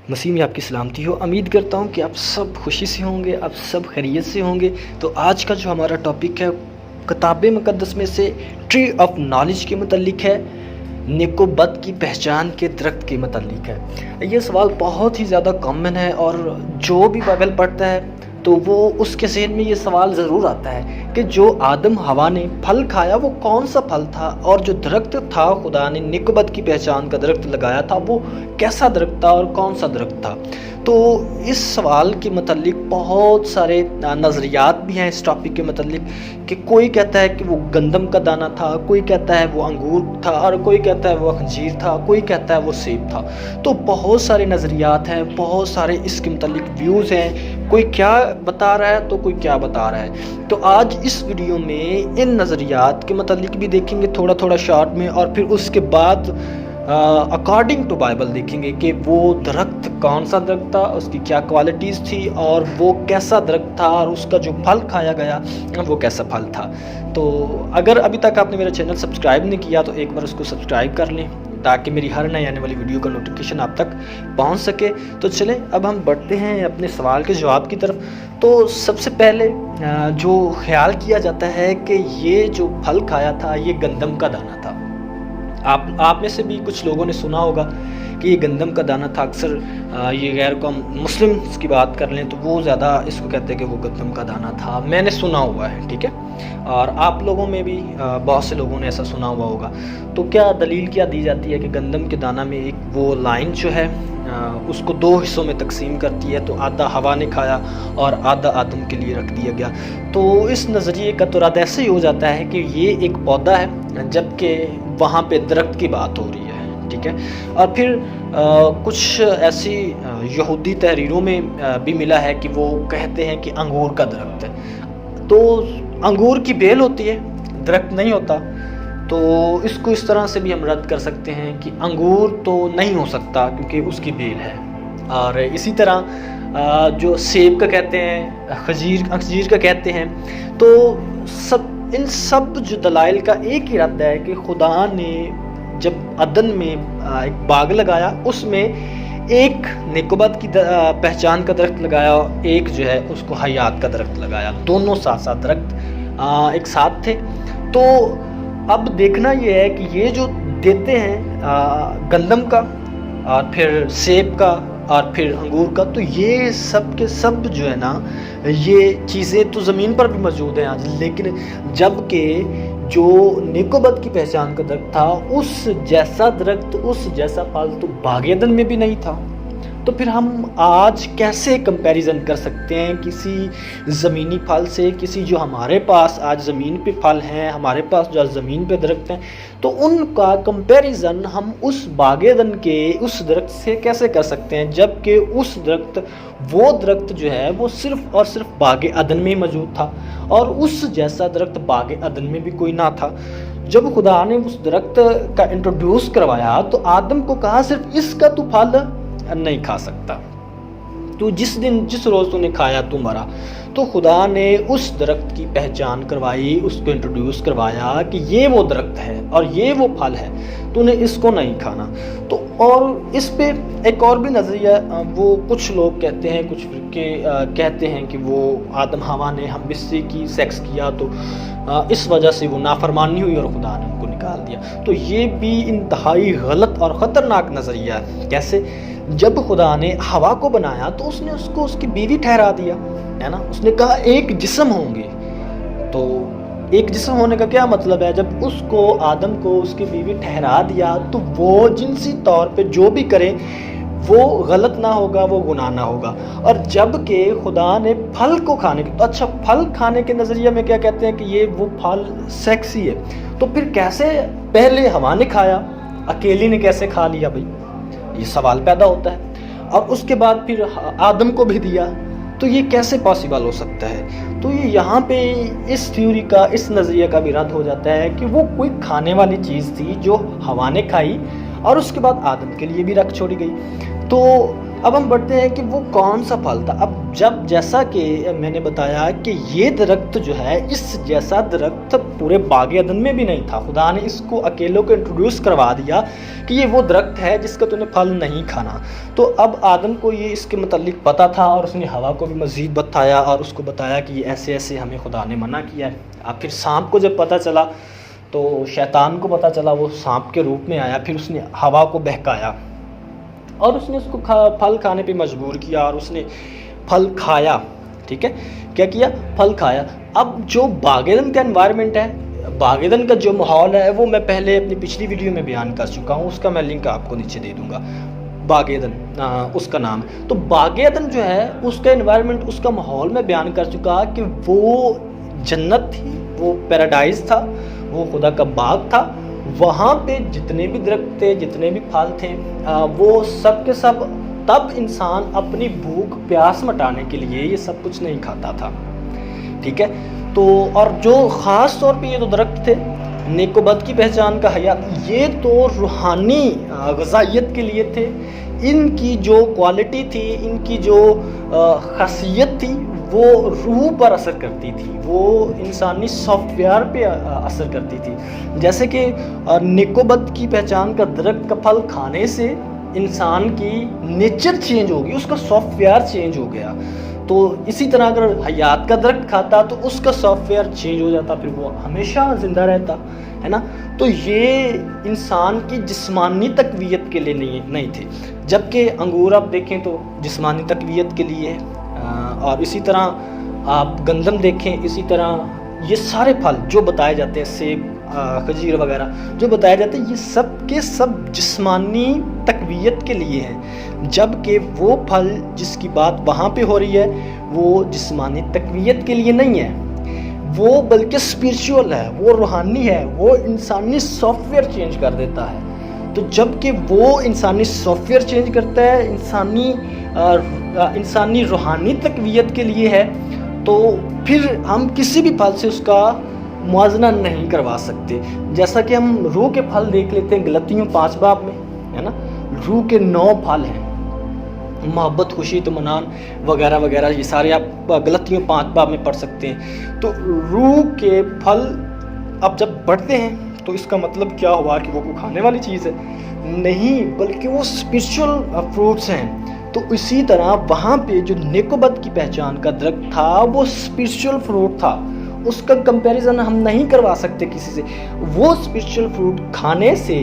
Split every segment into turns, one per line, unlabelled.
مسیح میں آپ کی سلامتی ہو۔ امید کرتا ہوں کہ آپ سب خوشی سے ہوں گے، آپ سب خیریت سے ہوں گے۔ تو آج کا جو ہمارا ٹاپک ہے کتاب مقدس میں سے ٹری آف نالج کے متعلق ہے، نیک و بد کی پہچان کے درخت کے متعلق ہے۔ یہ سوال بہت ہی زیادہ کامن ہے اور جو بھی بائبل پڑھتا ہے تو وہ اس کے ذہن میں یہ سوال ضرور آتا ہے کہ جو آدم حوا نے پھل کھایا وہ کون سا پھل تھا، اور جو درخت تھا خدا نے نیک و بد کی پہچان کا درخت لگایا تھا وہ کیسا درخت تھا اور کون سا درخت تھا۔ تو اس سوال کے متعلق بہت سارے نظریات بھی ہیں اس ٹاپک کے متعلق، کہ کوئی کہتا ہے کہ وہ گندم کا دانہ تھا، کوئی کہتا ہے وہ انگور تھا، اور کوئی کہتا ہے وہ خنجیر تھا، کوئی کہتا ہے وہ سیب تھا۔ تو بہت سارے نظریات ہیں، بہت سارے اس کے متعلق ویوز ہیں، کوئی کیا بتا رہا ہے تو کوئی کیا بتا رہا ہے۔ تو آج اس ویڈیو میں ان نظریات کے متعلق بھی دیکھیں گے تھوڑا تھوڑا شارٹ میں، اور پھر اس کے بعد اکارڈنگ ٹو بائبل دیکھیں گے کہ وہ درخت کون سا درخت تھا، اس کی کیا کوالٹیز تھی، اور وہ کیسا درخت تھا، اور اس کا جو پھل کھایا گیا وہ کیسا پھل تھا۔ تو اگر ابھی تک آپ نے میرا چینل سبسکرائب نہیں کیا تو ایک بار اس کو سبسکرائب کر لیں تاکہ میری ہر نئی آنے والی ویڈیو کا نوٹیفیکیشن آپ تک پہنچ سکے۔ تو چلیں اب ہم بڑھتے ہیں اپنے سوال کے جواب کی طرف۔ تو سب سے پہلے جو خیال کیا جاتا ہے کہ یہ جو پھل کھایا تھا یہ گندم کا دانہ تھا۔ آپ میں سے بھی کچھ لوگوں نے سنا ہوگا کہ یہ گندم کا دانہ تھا۔ اکثر یہ غیر قوم مسلم کی بات کر لیں تو وہ زیادہ اس کو کہتے ہیں کہ وہ گندم کا دانہ تھا، میں نے سنا ہوا ہے، ٹھیک ہے، اور آپ لوگوں میں بھی بہت سے لوگوں نے ایسا سنا ہوا ہوگا۔ تو کیا دلیل کیا دی جاتی ہے کہ گندم کے دانہ میں ایک وہ لائن جو ہے اس کو دو حصوں میں تقسیم کرتی ہے، تو آدھا ہوا نے کھایا اور آدھا آدم کے لیے رکھ دیا گیا۔ تو اس نظریے کا تو رد ایسے ہی ہو جاتا ہے کہ یہ ایک پودا ہے جبکہ وہاں پہ درخت کی بات ہو رہی ہے، ٹھیک ہے۔ اور پھر کچھ ایسی یہودی تحریروں میں بھی ملا ہے کہ وہ کہتے ہیں کہ انگور کا درخت ہے۔ تو انگور کی بیل ہوتی ہے، درخت نہیں ہوتا، تو اس کو اس طرح سے بھی ہم رد کر سکتے ہیں کہ انگور تو نہیں ہو سکتا کیونکہ اس کی بیل ہے۔ اور اسی طرح جو سیب کا کہتے ہیں، خنجیر کا کہتے ہیں، تو ان سب جو دلائل کا ایک ہی رد ہے کہ خدا نے جب عدن میں ایک باغ لگایا، اس میں ایک نیک و بد کی پہچان کا درخت لگایا، ایک جو ہے اس کو حیات کا درخت لگایا، دونوں ساتھ ساتھ درخت ایک ساتھ تھے۔ تو اب دیکھنا یہ ہے کہ یہ جو دیتے ہیں گندم کا اور پھر سیب کا اور پھر انگور کا، تو یہ سب کے سب جو ہے نا یہ چیزیں تو زمین پر بھی موجود ہیں آج، لیکن جب کہ جو نیک و بد کی پہچان کا درخت تھا اس جیسا درخت، اس جیسا پھل تو باغ عدن میں بھی نہیں تھا۔ تو پھر ہم آج کیسے کمپیریزن کر سکتے ہیں کسی زمینی پھل سے، کسی جو ہمارے پاس آج زمین پہ پھل ہیں، ہمارے پاس جو زمین پہ درخت ہیں، تو ان کا کمپیریزن ہم اس باغ عدن کے اس درخت سے کیسے کر سکتے ہیں، جبکہ اس درخت وہ درخت جو ہے وہ صرف اور صرف باغ عدن میں ہی موجود تھا، اور اس جیسا درخت باغ عدن میں بھی کوئی نہ تھا۔ جب خدا نے اس درخت کا انٹروڈیوس کروایا تو آدم کو کہا صرف اس کا تو پھل نہیں کھا سکتا، تو جس روز تو نے کھایا تو مرا۔ تو خدا نے اس درخت کی پہچان کروائی، اس کو انٹروڈیوس کروایا کہ یہ وہ درخت ہے اور یہ وہ پھل ہے، تو نے اس کو نہیں کھانا۔ تو اور اس پہ ایک اور بھی نظریہ وہ کچھ لوگ کہتے ہیں، کچھ فرقے کہتے ہیں کہ وہ آدم حوا نے ہم بستری کی سیکس کیا تو اس وجہ سے وہ نافرمانی ہوئی اور خدا نے ان کو نکال دیا۔ تو یہ بھی انتہائی غلط اور خطرناک نظریہ ہے۔ کیسے؟ جب خدا نے حوا کو بنایا تو اس نے اس کو اس کی بیوی ٹھہرا دیا ہے نا، اس نے کہا ایک جسم ہوں گے۔ تو ایک جسم ہونے کا کیا مطلب ہے؟ جب اس کو آدم کو اس کی بیوی ٹھہرا دیا تو وہ جنسی طور پہ جو بھی کرے وہ غلط نہ ہوگا، وہ گناہ نہ ہوگا۔ اور جب کہ خدا نے پھل کو کھانے کے، تو اچھا پھل کھانے کے نظریہ میں کیا کہتے ہیں کہ یہ وہ پھل سیکسی ہے، تو پھر کیسے پہلے ہوا نے کھایا، اکیلی نے کیسے کھا لیا بھائی؟ یہ سوال پیدا ہوتا ہے۔ اور اس کے بعد پھر آدم کو بھی دیا، تو یہ کیسے پاسبل ہو سکتا ہے؟ تو یہ یہاں پہ اس تھیوری کا، اس نظریے کا بھی رد ہو جاتا ہے کہ وہ کوئی کھانے والی چیز تھی جو ہوا نے کھائی اور اس کے بعد آدم کے لیے بھی رکھ چھوڑی گئی۔ تو اب ہم بڑھتے ہیں کہ وہ کون سا پھل تھا. اب جیسا کہ میں نے بتایا کہ یہ درخت جو ہے اس جیسا درخت پورے باغ عدن میں بھی نہیں تھا. خدا نے اس کو اکیلوں کو انٹروڈیوس کروا دیا کہ یہ وہ درخت ہے جس کا تو نے پھل نہیں کھانا. تو اب آدم کو یہ اس کے متعلق پتہ تھا اور اس نے ہوا کو بھی مزید بتایا اور اس کو بتایا کہ یہ ایسے ایسے ہمیں خدا نے منع کیا ہے. اب پھر سانپ کو جب پتہ چلا تو شیطان کو پتہ چلا، وہ سانپ کے روپ میں آیا، پھر اس نے ہوا کو بہکایا اور اس نے اس کو پھل کھانے پہ مجبور کیا اور اس نے پھل کھایا. ٹھیک ہے، کیا کیا؟ پھل کھایا. اب جو باغ عدن کا انوائرمنٹ ہے، باغ عدن کا جو ماحول ہے، وہ میں پہلے اپنی پچھلی ویڈیو میں بیان کر چکا ہوں، اس کا میں لنک آپ کو نیچے دے دوں گا. باغ عدن اس کا نام. تو باغ عدن جو ہے اس کا انوائرمنٹ، اس کا ماحول میں بیان کر چکا کہ وہ جنت تھی، وہ پیراڈائز تھا، وہ خدا کا باغ تھا. وہاں پہ جتنے بھی درخت تھے، جتنے بھی پھل تھے، وہ سب کے سب، تب انسان اپنی بھوک پیاس مٹانے کے لیے یہ سب کچھ نہیں کھاتا تھا. ٹھیک ہے، تو اور جو خاص طور پہ یہ تو درخت تھے نیک و بد کی پہچان کا حیات، یہ تو روحانی غذائیت کے لیے تھے. ان کی جو کوالٹی تھی، ان کی جو خاصیت تھی، وہ روح پر اثر کرتی تھی، وہ انسانی سافٹ ویئر پہ اثر کرتی تھی. جیسے کہ نیک و بد کی پہچان کا درخت کا پھل کھانے سے انسان کی نیچر چینج ہوگی، اس کا سافٹ ویئر چینج ہو گیا. تو اسی طرح اگر حیات کا درخت کھاتا تو اس کا سافٹ ویئر چینج ہو جاتا، پھر وہ ہمیشہ زندہ رہتا ہے نا. تو یہ انسان کی جسمانی تقویت کے لیے نہیں تھے، جبکہ انگور آپ دیکھیں تو جسمانی تقویت کے لیے ہے. اور اسی طرح آپ گندم دیکھیں، اسی طرح یہ سارے پھل جو بتائے جاتے ہیں، سیب، خجیر وغیرہ جو بتائے جاتے ہیں، یہ سب کے سب جسمانی تقویت کے لیے ہیں. جبکہ وہ پھل جس کی بات وہاں پہ ہو رہی ہے وہ جسمانی تقویت کے لیے نہیں ہے، وہ بلکہ اسپرچول ہے، وہ روحانی ہے، وہ انسانی سافٹ ویئر چینج کر دیتا ہے. تو جب کہ وہ انسانی سافٹ ویئر چینج کرتا ہے، انسانی روحانی تقویت کے لیے ہے، تو پھر ہم کسی بھی پھل سے اس کا موازنہ نہیں کروا سکتے. جیسا کہ ہم روح کے پھل دیکھ لیتے ہیں غلطیوں 5 باب میں، ہے نا. روح کے 9 پھل ہیں، محبت، خوشی، اطمینان وغیرہ وغیرہ، یہ سارے آپ غلطیوں 5 باب میں پڑھ سکتے ہیں. تو روح کے پھل اب جب بڑھتے ہیں تو اس کا مطلب کیا ہوا کہ وہ کوئی کھانے والی چیز ہے؟ نہیں، بلکہ وہ اسپرچول فروٹس ہیں. تو اسی طرح وہاں پہ جو نیک و بد کی پہچان کا درخت تھا وہ اسپرچول فروٹ تھا، اس کا کمپیریزن ہم نہیں کروا سکتے کسی سے. وہ اسپرچول فروٹ کھانے سے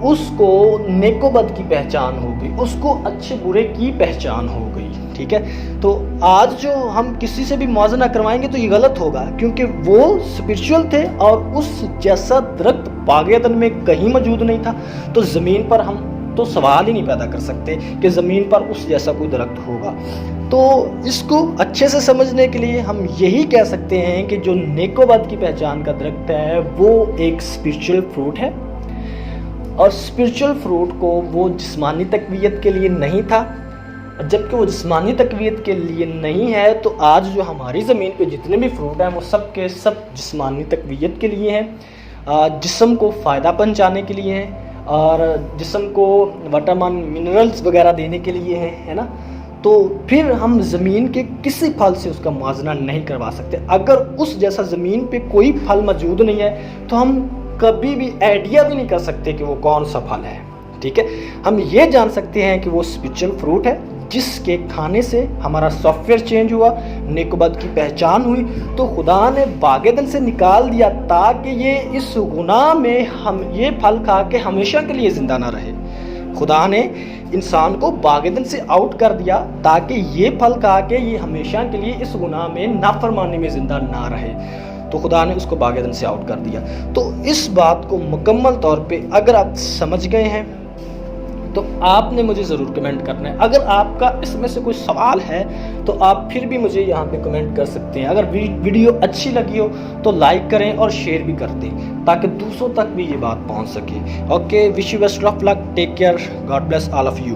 اس کو نیک و بد کی پہچان ہو گئی، اس کو اچھے برے کی پہچان ہو گئی. ٹھیک ہے، تو آج جو ہم کسی سے بھی موازنہ کروائیں گے تو یہ غلط ہوگا، کیونکہ وہ اسپرچول تھے اور اس جیسا درخت باغ عدن میں کہیں موجود نہیں تھا. تو زمین پر ہم تو سوال ہی نہیں پیدا کر سکتے کہ زمین پر اس جیسا کوئی درخت ہوگا. تو اس کو اچھے سے سمجھنے کے لیے ہم یہی کہہ سکتے ہیں کہ جو نیک و بد کی پہچان کا درخت ہے وہ ایک اسپرچول فروٹ ہے، اور اسپرچول فروٹ کو وہ جسمانی تقویت کے لیے نہیں تھا. جبکہ وہ جسمانی تقویت کے لیے نہیں ہے تو آج جو ہماری زمین پہ جتنے بھی فروٹ ہیں وہ سب کے سب جسمانی تقویت کے لیے ہیں، جسم کو فائدہ پہنچانے کے لیے ہیں، اور جسم کو وٹامن منرلز وغیرہ دینے کے لیے ہے نا. تو پھر ہم زمین کے کسی پھل سے اس کا موازنہ نہیں کروا سکتے. اگر اس جیسا زمین پہ کوئی پھل موجود نہیں ہے تو ہم کبھی بھی آئیڈیا بھی نہیں کر سکتے کہ وہ کون سا پھل ہے. ٹھیک ہے، ہم یہ جان سکتے ہیں کہ وہ اسپرچول فروٹ ہے جس کے کھانے سے ہمارا سافٹ ویئر چینج ہوا، نیک و بد کی پہچان ہوئی. تو خدا نے باغ عدن سے نکال دیا تاکہ یہ اس گناہ میں ہم یہ پھل کھا کے ہمیشہ کے لیے زندہ نہ رہے. خدا نے انسان کو باغ عدن سے آؤٹ کر دیا تاکہ یہ پھل کھا کے یہ ہمیشہ کے لیے اس گناہ میں نافرمانی میں زندہ نہ رہے. تو خدا نے اس کو باغ عدن سے آؤٹ کر دیا. تو اس بات کو مکمل طور پہ اگر آپ سمجھ گئے ہیں تو آپ نے مجھے ضرور کمنٹ کرنا ہے. اگر آپ کا اس میں سے کوئی سوال ہے تو آپ پھر بھی مجھے یہاں پہ کمنٹ کر سکتے ہیں. اگر ویڈیو اچھی لگی ہو تو لائک کریں اور شیئر بھی کر دیں تاکہ دوسروں تک بھی یہ بات پہنچ سکے. Okay, wish you best of luck, take care, God bless all of you.